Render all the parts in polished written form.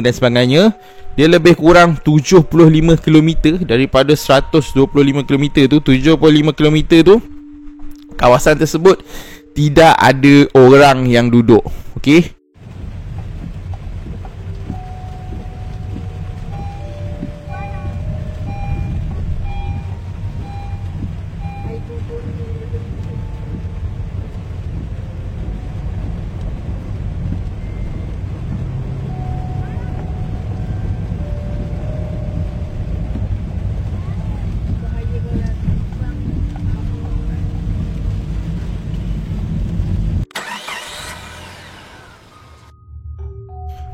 dan sebagainya. Dia lebih kurang 75 km daripada 125 km tu. 75 km tu kawasan tersebut tidak ada orang yang duduk. Okey.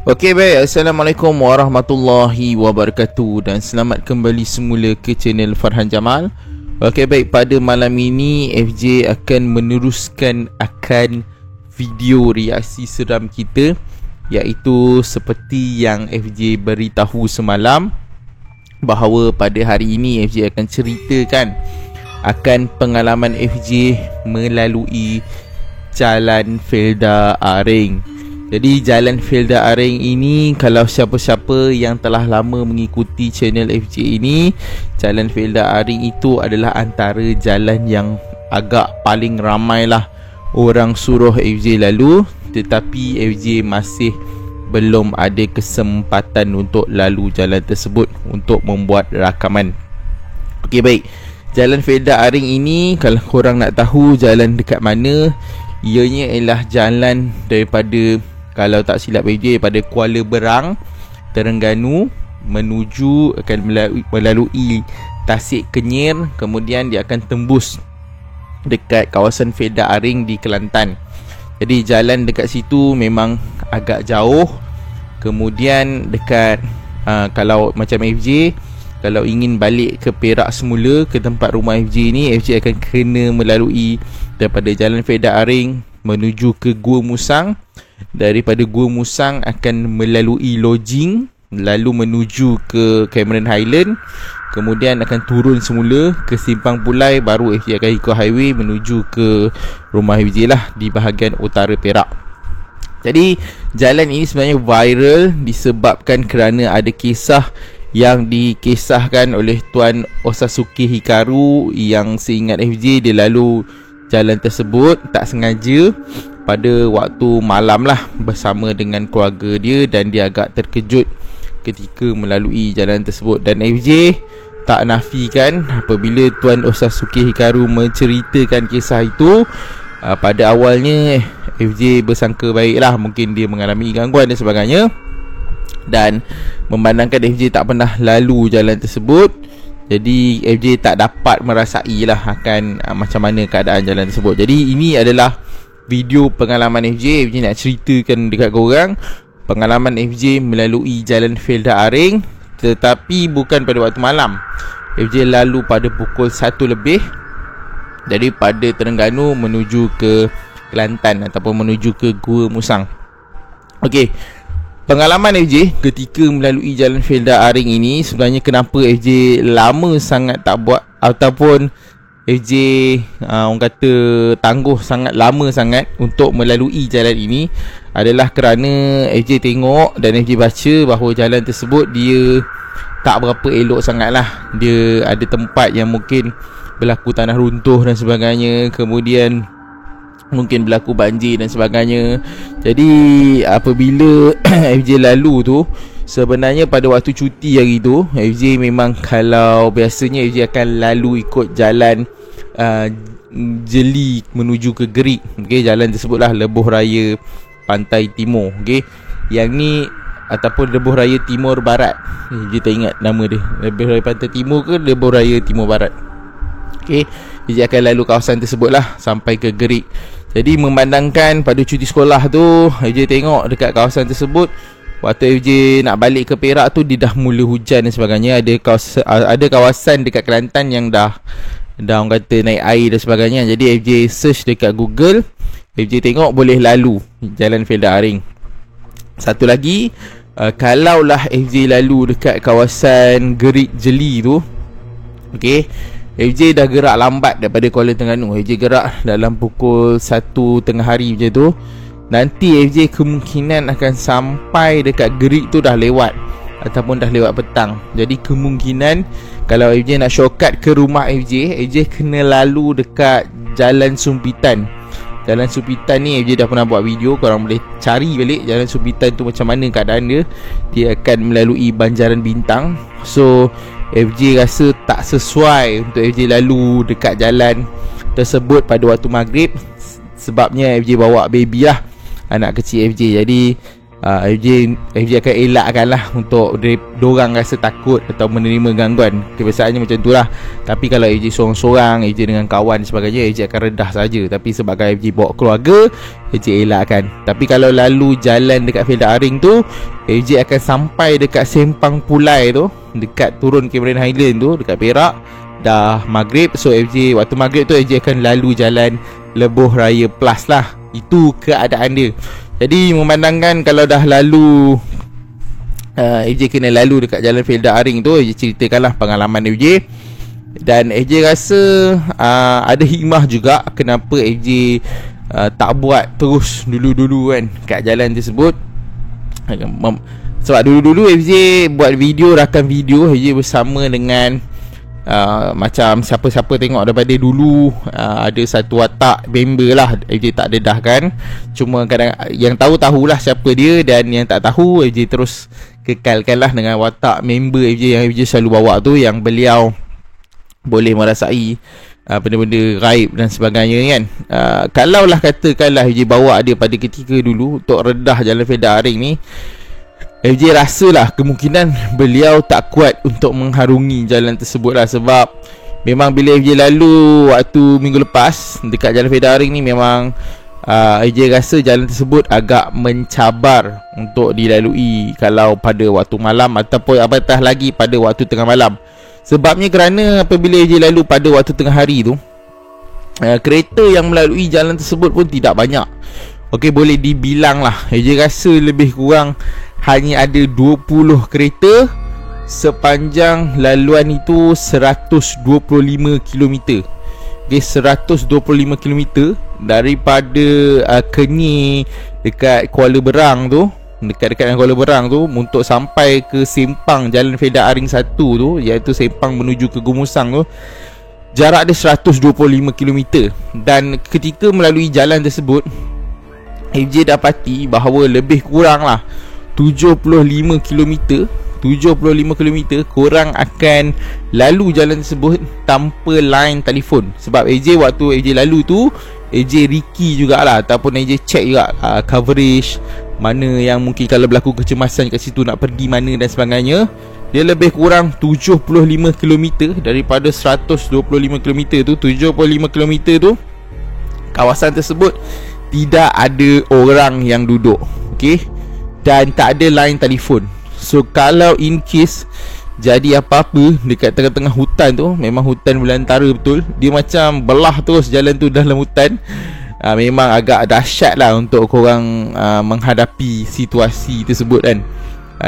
Okey baik, Assalamualaikum warahmatullahi wabarakatuh dan selamat kembali semula ke channel Farhan Jamal. Okey baik, pada malam ini FJ akan meneruskan video reaksi seram kita, iaitu seperti yang FJ beritahu semalam bahawa pada hari ini FJ akan ceritakan akan pengalaman FJ melalui Jalan Felda Aring. Jadi Jalan Felda Aring ini, kalau siapa-siapa yang telah lama mengikuti channel FJ ini, Jalan Felda Aring itu adalah antara jalan yang agak paling ramai lah orang suruh FJ lalu, tetapi FJ masih belum ada kesempatan untuk lalu jalan tersebut untuk membuat rakaman. Okey baik, Jalan Felda Aring ini, kalau korang nak tahu jalan dekat mana, ianya ialah jalan daripada, kalau tak silap FJ, pada Kuala Berang, Terengganu, menuju akan melalui Tasik Kenyir, kemudian dia akan tembus dekat kawasan Felda Aring di Kelantan. Jadi jalan dekat situ memang agak jauh. Kemudian dekat kalau macam FJ, kalau ingin balik ke Perak semula, ke tempat rumah FJ ni, FJ akan kena melalui daripada Jalan Felda Aring menuju ke Gua Musang. Daripada Gua Musang akan melalui lodging, lalu menuju ke Cameron Highland, kemudian akan turun semula ke Simpang Pulai, baru FJ akan ikut highway menuju ke rumah FJ lah di bahagian utara Perak. Jadi jalan ini sebenarnya viral disebabkan kerana ada kisah yang dikisahkan oleh Tuan Osasuke Hikaru, yang seingat FJ dia lalu jalan tersebut tak sengaja pada waktu malam lah bersama dengan keluarga dia, dan dia agak terkejut ketika melalui jalan tersebut. Dan FJ tak nafikan apabila Tuan Osasuke Hikaru menceritakan kisah itu, pada awalnya FJ bersangka baiklah, mungkin dia mengalami gangguan dan sebagainya, dan memandangkan FJ tak pernah lalu jalan tersebut, jadi FJ tak dapat merasailah akan macam mana keadaan jalan tersebut. Jadi ini adalah video pengalaman FJ nak ceritakan dekat korang pengalaman FJ melalui Jalan Felda Aring, tetapi bukan pada waktu malam. FJ lalu pada pukul 1 lebih daripada Terengganu menuju ke Kelantan ataupun menuju ke Gua Musang. Okey, pengalaman FJ ketika melalui Jalan Felda Aring ini, sebenarnya kenapa FJ lama sangat tak buat, ataupun FJ orang kata tangguh sangat lama sangat untuk melalui jalan ini, adalah kerana FJ tengok dan FJ baca bahawa jalan tersebut dia tak berapa elok sangat lah. Dia ada tempat yang mungkin berlaku tanah runtuh dan sebagainya, kemudian mungkin berlaku banjir dan sebagainya. Jadi apabila FJ lalu tu, sebenarnya pada waktu cuti hari tu, FJ memang, kalau biasanya FJ akan lalu ikut jalan Jeli menuju ke Gerik. Okey, jalan tersebutlah Lebuh Raya Pantai Timur. Okey, yang ni ataupun Lebuh Raya Timur Barat. Dia tak ingat nama dia, Lebuh Raya Pantai Timur ke Lebuh Raya Timur Barat. Okey, dia akan lalu kawasan tersebutlah sampai ke Gerik. Jadi memandangkan pada cuti sekolah tu, FJ tengok dekat kawasan tersebut, waktu FJ nak balik ke Perak tu, dia dah mula hujan dan sebagainya. Ada kawasan dekat Kelantan yang dah orang kata naik air dan sebagainya. Jadi FJ search dekat Google, FJ tengok boleh lalu Jalan Felda Aring. Satu lagi, kalaulah FJ lalu dekat kawasan Gerik Jeli tu, okey, FJ dah gerak lambat daripada Kuala Terengganu. FJ gerak dalam pukul 1 tengah hari macam tu. nanti FJ kemungkinan akan sampai dekat Gerik tu dah lewat ataupun dah lewat petang. Jadi kemungkinan kalau FJ nak shortcut ke rumah FJ kena lalu dekat Jalan Sumpitan. Jalan Sumpitan ni FJ dah pernah buat video, korang boleh cari balik Jalan Sumpitan tu macam mana keadaan dia. Dia akan melalui Banjaran Bintang. So FJ rasa tak sesuai untuk FJ lalu dekat jalan tersebut pada waktu maghrib. Sebabnya FJ bawa baby lah, anak kecil FJ. Jadi FJ akan elakkan lah untuk diorang rasa takut atau menerima gangguan. Kebiasaannya macam tu lah. Tapi kalau FJ seorang-seorang, FJ dengan kawan dan sebagainya, FJ akan redah saja. Tapi sebabkan FJ bawa keluarga, FJ elakkan. Tapi kalau lalu jalan dekat Felda Aring tu, FJ akan sampai dekat Sempang Pulai tu, dekat turun Cameron Highland tu, dekat Perak, dah maghrib. So FJ waktu maghrib tu FJ akan lalu jalan Lebuh Raya Plus lah. Itu keadaan dia. Jadi memandangkan kalau dah lalu FJ kena lalu dekat Jalan Felda Aring tu, FJ ceritakanlah pengalaman FJ. Dan FJ rasa ada hikmah juga kenapa FJ tak buat terus dulu-dulu kan kat jalan tersebut. Sebab dulu-dulu FJ buat video, rakam video FJ bersama dengan macam siapa-siapa tengok daripada dulu, ada satu watak member lah. FJ tak dedahkan, cuma kadang yang tahu-tahulah siapa dia, dan yang tak tahu FJ terus kekalkan lah dengan watak member FJ yang FJ selalu bawa tu, yang beliau boleh merasai benda-benda gaib dan sebagainya kan. Kalaulah katakanlah FJ bawa dia pada ketika dulu untuk redah Jalan Felda Aring ni, FJ rasalah kemungkinan beliau tak kuat untuk mengharungi jalan tersebut lah. Sebab memang bila FJ lalu waktu minggu lepas dekat Jalan Felda Aring ni, memang FJ rasa jalan tersebut agak mencabar untuk dilalui kalau pada waktu malam, ataupun apatah lagi pada waktu tengah malam. Sebabnya kerana apabila FJ lalu pada waktu tengah hari tu, kereta yang melalui jalan tersebut pun tidak banyak. Okey, boleh dibilang lah FJ rasa lebih kurang hanya ada 20 kereta sepanjang laluan itu 125 km. Okay, 125 km daripada Kenyir dekat Kuala Berang tu, dekat-dekat dengan Kuala Berang tu, untuk sampai ke Sempang Jalan Felda Aring 1 tu, iaitu Sempang menuju ke Gumusang tu, jarak dia 125 km. Dan ketika melalui jalan tersebut, FJ dapati bahawa lebih kurang lah 75 km korang akan lalu jalan tersebut tanpa line telefon. Sebab AJ waktu AJ lalu tu, AJ Ricky jugalah, ataupun AJ check juga coverage mana yang mungkin kalau berlaku kecemasan kat situ nak pergi mana dan sebagainya. Dia lebih kurang 75 km daripada 125 km tu, 75 km tu kawasan tersebut tidak ada orang yang duduk. Okey, dan tak ada line telefon. So kalau in case jadi apa-apa dekat tengah-tengah hutan tu, memang hutan belantara betul, dia macam belah terus jalan tu dalam hutan. Memang agak dahsyat lah untuk korang menghadapi situasi tersebut kan.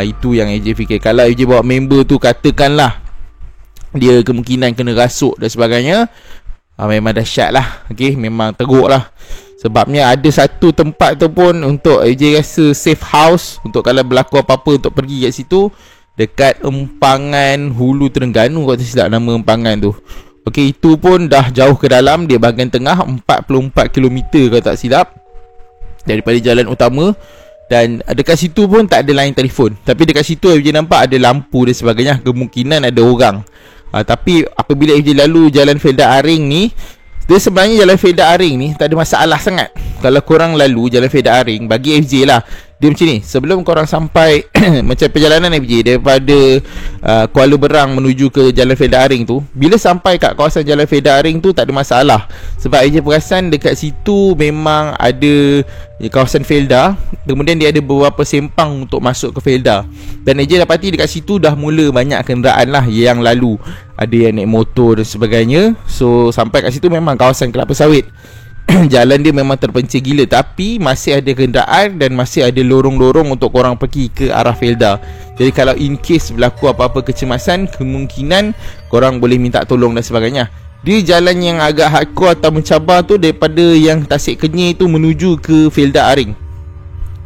Itu yang AJ fikir. Kalau AJ bawa member tu, katakanlah dia kemungkinan kena rasuk dan sebagainya, memang dahsyat lah. Okay, memang teruk lah. Sebabnya ada satu tempat tu pun untuk AJ rasa safe house, untuk kalau berlaku apa-apa untuk pergi kat situ, dekat Empangan Hulu Terengganu, kalau tak silap nama Empangan tu. Okey, itu pun dah jauh ke dalam, dia bahagian tengah, 44 km kalau tak silap daripada jalan utama. Dan dekat situ pun tak ada line telefon, tapi dekat situ AJ nampak ada lampu dan sebagainya, kemungkinan ada orang. Tapi apabila AJ lalu Jalan Felda Aring ni, dia sebenarnya Jalan Felda Aring ni tak ada masalah sangat. Kalau korang lalu Jalan Felda Aring, bagi FJ lah, dia macam ni. Sebelum korang sampai macam perjalanan FJ daripada Kuala Berang menuju ke Jalan Felda Aring tu, bila sampai kat kawasan Jalan Felda Aring tu tak ada masalah. Sebab FJ perasan dekat situ memang ada kawasan Felda, kemudian dia ada beberapa sempang untuk masuk ke Felda. Dan FJ dapati dekat situ dah mula banyak kenderaan lah yang lalu, ada yang naik motor dan sebagainya. So sampai kat situ memang kawasan kelapa sawit. Jalan dia memang terpencil gila, tapi masih ada kenderaan dan masih ada lorong-lorong untuk korang pergi ke arah Felda. Jadi kalau in case berlaku apa-apa kecemasan, kemungkinan korang boleh minta tolong dan sebagainya. Dia jalan yang agak hardcore atau mencabar tu daripada yang Tasik Kenyir tu menuju ke Felda Aring.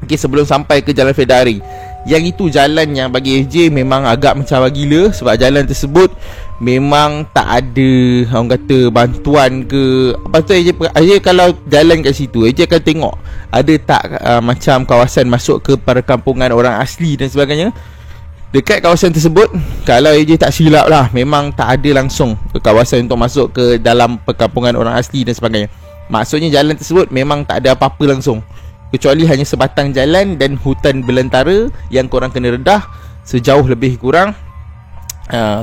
Okay, sebelum sampai ke Jalan Fedaring. Yang itu jalan yang bagi FJ memang agak mencabar gila. Sebab jalan tersebut memang tak ada, orang kata, bantuan ke apa tu. AJ kalau jalan kat situ, AJ akan tengok ada tak macam kawasan masuk ke perkampungan orang asli dan sebagainya. Dekat kawasan tersebut, kalau AJ tak silap lah, memang tak ada langsung ke kawasan untuk masuk ke dalam perkampungan orang asli dan sebagainya. Maksudnya jalan tersebut memang tak ada apa-apa langsung, kecuali hanya sebatang jalan dan hutan belantara yang korang kena redah sejauh lebih kurang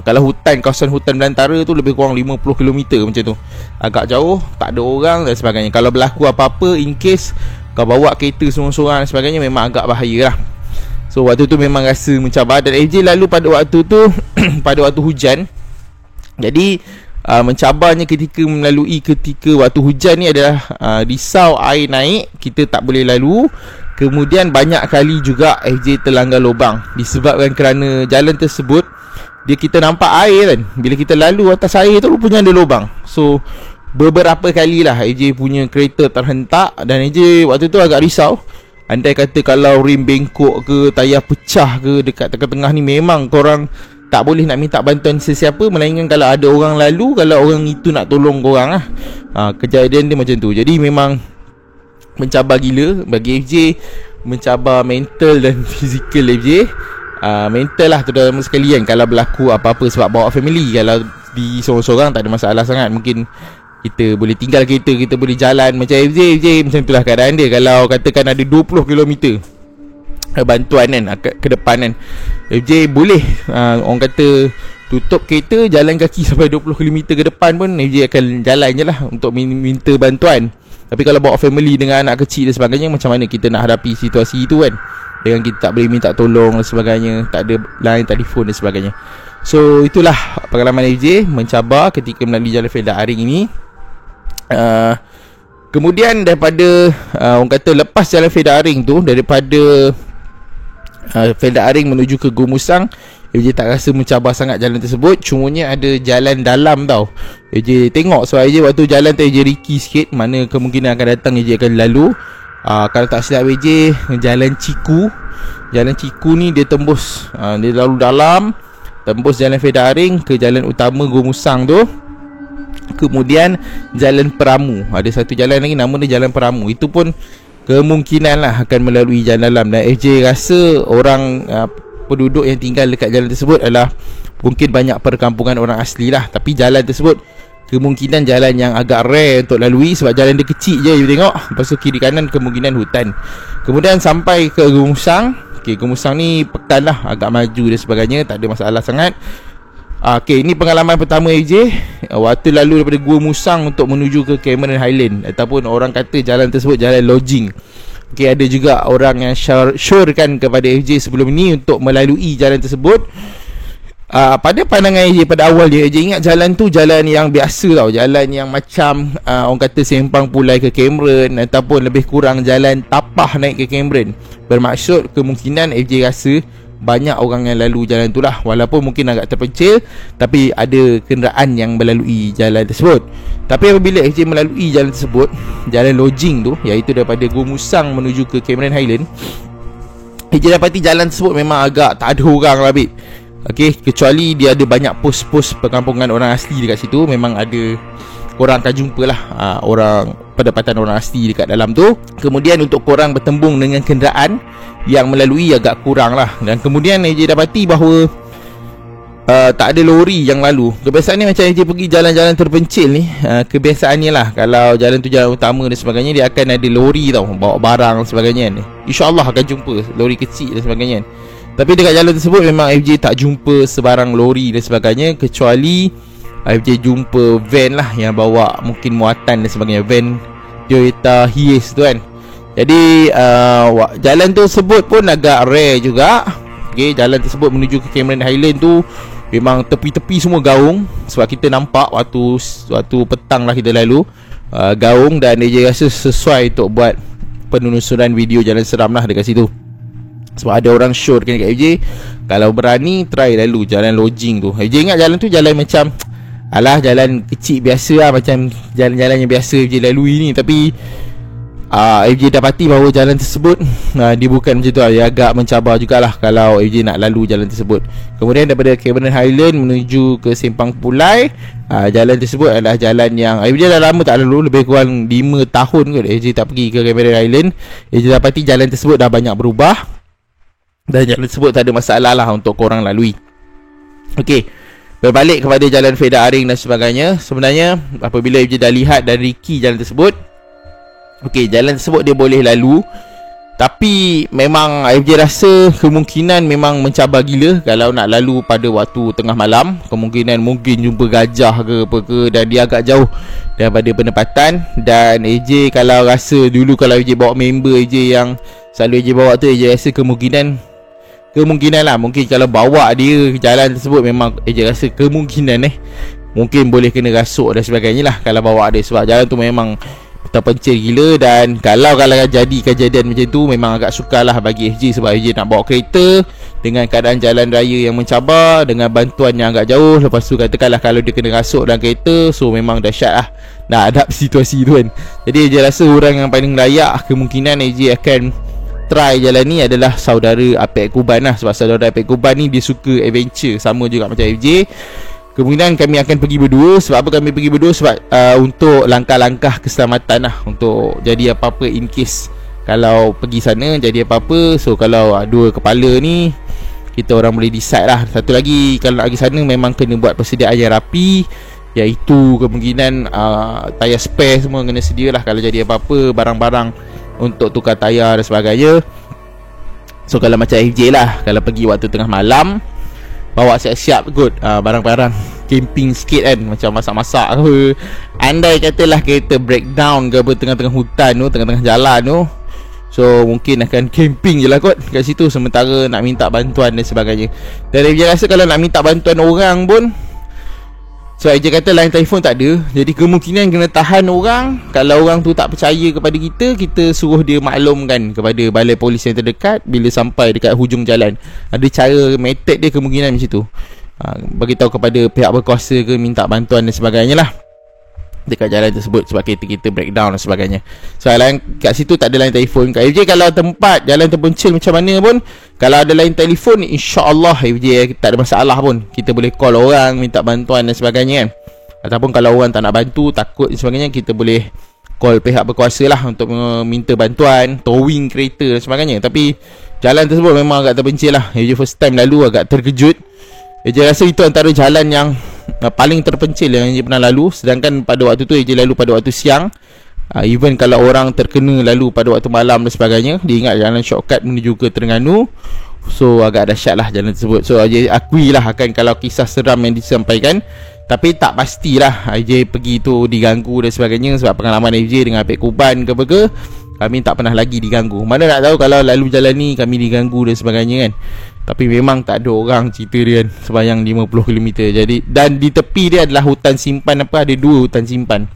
kalau kawasan hutan belantara tu lebih kurang 50 km macam tu. Agak jauh, tak ada orang dan sebagainya. Kalau berlaku apa-apa, in case kau bawa kereta sorang-sorang dan sebagainya, memang agak bahaya lah. So waktu tu memang rasa mencabar. Dan AJ lalu pada waktu tu pada waktu hujan. Jadi mencabarnya ketika waktu hujan ni adalah risau air naik, kita tak boleh lalu. Kemudian banyak kali juga FJ terlanggar lubang disebabkan kerana jalan tersebut kita nampak air kan. Bila kita lalu atas air tu rupanya ada lubang. So beberapa kali lah AJ punya kereta terhentak. Dan AJ waktu tu agak risau. Andai kata kalau rim bengkok ke, tayar pecah ke dekat tengah-tengah ni, memang korang tak boleh nak minta bantuan sesiapa, melainkan kalau ada orang lalu, kalau orang itu nak tolong korang lah. Kejadian dia macam tu. Jadi memang mencabar gila bagi FJ, mencabar mental dan fizikal FJ. Mental lah terutama sekali kan, kalau berlaku apa-apa sebab bawa family. Kalau di sorang-sorang tak ada masalah sangat, mungkin kita boleh tinggal kereta, kita boleh jalan. Macam FJ macam itulah keadaan dia. Kalau katakan ada 20 km bantuan kan ke depan kan, FJ boleh orang kata tutup kereta, jalan kaki sampai 20 km ke depan pun FJ akan jalan je lah untuk minta bantuan. Tapi kalau bawa family dengan anak kecil dan sebagainya, macam mana kita nak hadapi situasi itu kan, dengan kita tak boleh minta tolong dan sebagainya, tak ada line telefon dan sebagainya. So itulah pengalaman FJ mencabar ketika melalui Jalan Fedaring ini. Kemudian daripada orang kata lepas Jalan Fedaring tu, daripada Fedaring menuju ke Gumusang, FJ tak rasa mencabar sangat jalan tersebut. Cumanya ada jalan dalam tau. FJ tengok, sebab FJ waktu jalan tu FJ riki sikit, mana kemungkinan akan datang FJ akan lalu. Kalau tak silap FJ, Jalan Ciku. Jalan Ciku ni dia tembus, dia lalu dalam, tembus Jalan Fedaring ke jalan utama Gumusang tu. Kemudian Jalan Peramu, ada satu jalan lagi nama dia Jalan Peramu. Itu pun kemungkinan lah akan melalui jalan dalam. Dan FJ rasa orang penduduk yang tinggal dekat jalan tersebut adalah mungkin banyak perkampungan orang asli lah. Tapi jalan tersebut kemungkinan jalan yang agak rare untuk lalui, sebab jalan dia kecil je, you tengok. Lepas tu kiri kanan kemungkinan hutan. Kemudian sampai ke Gumusang. Gumusang ni pekan lah, agak maju dan sebagainya, tak ada masalah sangat. Ini pengalaman pertama FJ waktu lalu daripada Gua Musang untuk menuju ke Cameron Highland, ataupun orang kata jalan tersebut jalan lodging. Ada juga orang yang syorkan kepada FJ sebelum ni untuk melalui jalan tersebut. Pada pandangan AJ pada awal dia, AJ ingat jalan tu jalan yang biasa tau, jalan yang macam orang kata sempang pulai ke Cameron, ataupun lebih kurang jalan tapah naik ke Cameron. Bermaksud kemungkinan AJ rasa banyak orang yang lalu jalan tu lah, walaupun mungkin agak terpencil, tapi ada kenderaan yang melalui jalan tersebut. Tapi apabila AJ melalui jalan tersebut, jalan lodging tu, iaitu daripada Gua Musang menuju ke Cameron Highland, AJ dapati jalan tersebut memang agak tak ada orang lah bib. Kecuali dia ada banyak pos-pos perkampungan orang asli dekat situ. Memang ada, korang akan jumpa lah orang, pendapatan orang asli dekat dalam tu. Kemudian untuk korang bertembung dengan kenderaan yang melalui agak kurang lah. Dan kemudian AJ dapati bahawa tak ada lori yang lalu. Kebiasaan ni macam AJ pergi jalan-jalan terpencil ni, kebiasaannya lah, kalau jalan tu jalan utama dan sebagainya, dia akan ada lori tau, bawa barang dan sebagainya. InsyaAllah akan jumpa lori kecil dan sebagainya. Tapi dekat jalan tersebut memang FJ tak jumpa sebarang lori dan sebagainya, kecuali FJ jumpa van lah yang bawa mungkin muatan dan sebagainya, van Toyota Hiace tu kan. Jadi jalan tersebut pun agak rare juga. Jalan tersebut menuju ke Cameron Highland tu memang tepi-tepi semua gaung, sebab kita nampak waktu petang lah kita lalu gaung. Dan dia rasa sesuai untuk buat penelusuran video jalan seram lah dekat situ. Sebab ada orang show dekat FJ, kalau berani try lalu jalan lodging tu. FJ ingat jalan tu jalan macam alah, jalan kecil biasa lah, macam jalan-jalan yang biasa FJ lalui ni. Tapi FJ dapati bahawa jalan tersebut dia bukan macam tu dia agak mencabar jugalah kalau FJ nak lalu jalan tersebut. Kemudian daripada Cameron Highland menuju ke Simpang Pulai, jalan tersebut adalah jalan yang FJ dah lama tak lalu, lebih kurang 5 tahun kot FJ tak pergi ke Cameron Highland. FJ dapati jalan tersebut dah banyak berubah dan jalan tersebut tak ada masalah lah untuk korang lalui. Okey, berbalik kepada jalan Feda Aring dan sebagainya. Sebenarnya apabila FJ dah lihat dan Ricky jalan tersebut, okey, jalan tersebut dia boleh lalu, tapi memang FJ rasa kemungkinan memang mencabar gila kalau nak lalu pada waktu tengah malam. Kemungkinan mungkin jumpa gajah ke apa ke, dan dia agak jauh daripada penempatan. Dan FJ kalau rasa dulu kalau FJ bawa member FJ yang selalu FJ bawa tu, FJ rasa kemungkinan lah, mungkin kalau bawa dia jalan tersebut, memang FJ rasa kemungkinan mungkin boleh kena rasuk dan sebagainya lah kalau bawa dia, sebab jalan tu memang terpencil gila. Dan kalau jadi kejadian macam tu, memang agak sukar lah bagi FJ, sebab FJ nak bawa kereta dengan keadaan jalan raya yang mencabar, dengan bantuan yang agak jauh. Lepas tu katakanlah kalau dia kena rasuk dalam kereta, so memang dahsyat lah nak hadap situasi tu kan. Jadi FJ rasa orang yang paling layak kemungkinan FJ akan try jalan ni adalah saudara Apek Kuban lah, sebab saudara Apek Kuban ni dia suka adventure sama juga macam FJ. Kemungkinan kami akan pergi berdua. Sebab apa kami pergi berdua? Sebab untuk langkah-langkah keselamatan lah, untuk jadi apa-apa in case kalau pergi sana jadi apa-apa. So kalau dua kepala ni, kita orang boleh decide lah. Satu lagi, kalau nak pergi sana memang kena buat persediaan yang rapi, iaitu kemungkinan tayar spare semua kena sedia lah kalau jadi apa-apa, barang-barang untuk tukar tayar dan sebagainya. So kalau macam FJ lah, kalau pergi waktu tengah malam, bawa siap-siap kot barang-barang camping sikit kan, macam masak-masak ke. Andai katalah kereta breakdown ke apa tengah-tengah hutan tu, tengah-tengah jalan tu, so mungkin akan camping je lah kot kat situ, sementara nak minta bantuan dan sebagainya. Dan FJ rasa kalau nak minta bantuan orang pun, so FJ kata line telefon tak ada, jadi kemungkinan kena tahan orang. Kalau orang tu tak percaya kepada kita, kita suruh dia maklumkan kepada balai polis yang terdekat bila sampai dekat hujung jalan. Ada cara, method dia kemungkinan macam tu, beritahu kepada pihak berkuasa ke, minta bantuan dan sebagainya lah dekat jalan tersebut, sebab kereta-kereta breakdown dan sebagainya. So kat situ tak ada line telefon. Kat FJ kalau tempat jalan terpencil macam mana pun, kalau ada line telefon, insya-Allah FJ tak ada masalah pun. Kita boleh call orang, minta bantuan dan sebagainya kan. Ataupun kalau orang tak nak bantu, takut dan sebagainya, kita boleh call pihak berkuasa lah untuk minta bantuan, towing kereta dan sebagainya. Tapi jalan tersebut memang agak terpencil lah. FJ first time lalu agak terkejut. FJ rasa itu antara jalan yang paling terpencil yang FJ pernah lalu. Sedangkan pada waktu tu FJ lalu pada waktu siang. Even kalau orang terkena lalu pada waktu malam dan sebagainya, dia ingat jalan shortcut menuju ke Terengganu. So agak dahsyat lah jalan tersebut. So FJ akui lah akan kalau kisah seram yang disampaikan, tapi tak pastilah FJ pergi tu diganggu dan sebagainya. Sebab pengalaman FJ dengan Apek Kuban ke apa ke, kami tak pernah lagi diganggu. Mana nak tahu kalau lalu jalan ni kami diganggu dan sebagainya kan. Tapi memang tak ada orang cerita dia kan, sepanjang 50 km. Jadi, dan di tepi dia adalah hutan simpan apa, ada 2 hutan simpan.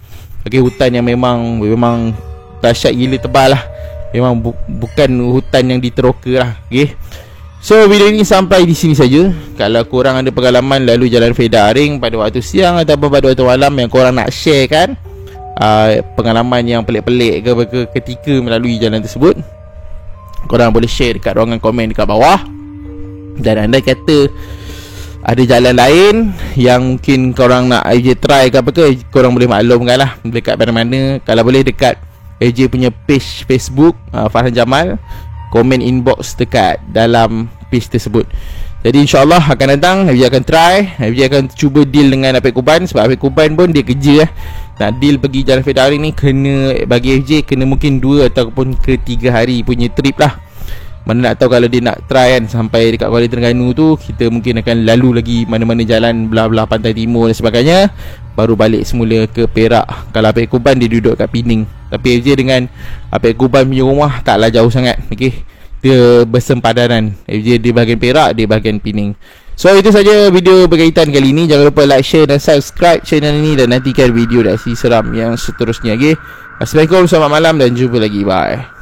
Okey, hutan yang memang dahsyat gila, tebal lah. Memang bukan hutan yang diteroka lah. Okey. So video ini sampai di sini saja. Kalau korang ada pengalaman lalu jalan Feda Aring pada waktu siang ataupun pada waktu malam yang korang nak share kan, pengalaman yang pelik-pelik ke ketika melalui jalan tersebut, korang boleh share dekat ruangan komen dekat bawah. Dan anda kata ada jalan lain yang mungkin korang nak FJ try ke apa ke, korang boleh maklumkan lah dekat mana-mana. Kalau boleh dekat FJ punya page Facebook Farhan Jamal, komen inbox dekat dalam page tersebut. Jadi insyaAllah akan datang FJ akan try, FJ akan cuba deal dengan Apek Kuban. Sebab Apek Kuban pun dia kerja nak deal pergi jalan Feda Aring ni, kena bagi FJ kena mungkin 2 ataupun ke 3 hari punya trip lah. Mana nak tahu kalau dia nak try kan, sampai dekat Kuala Terengganu tu, kita mungkin akan lalu lagi mana-mana jalan belah-belah pantai timur dan sebagainya, baru balik semula ke Perak. Kalau Apek Kuban dia duduk kat Pening, tapi FJ dengan Apek Kuban punya rumah taklah jauh sangat. Okay, dia bersempadanan. FJ di bahagian Perak, di bahagian Pening. So itu saja video berkaitan kali ini. Jangan lupa like, share dan subscribe channel ini, dan nantikan video reaksi seram yang seterusnya. Okay, Assalamualaikum, selamat malam dan jumpa lagi. Bye.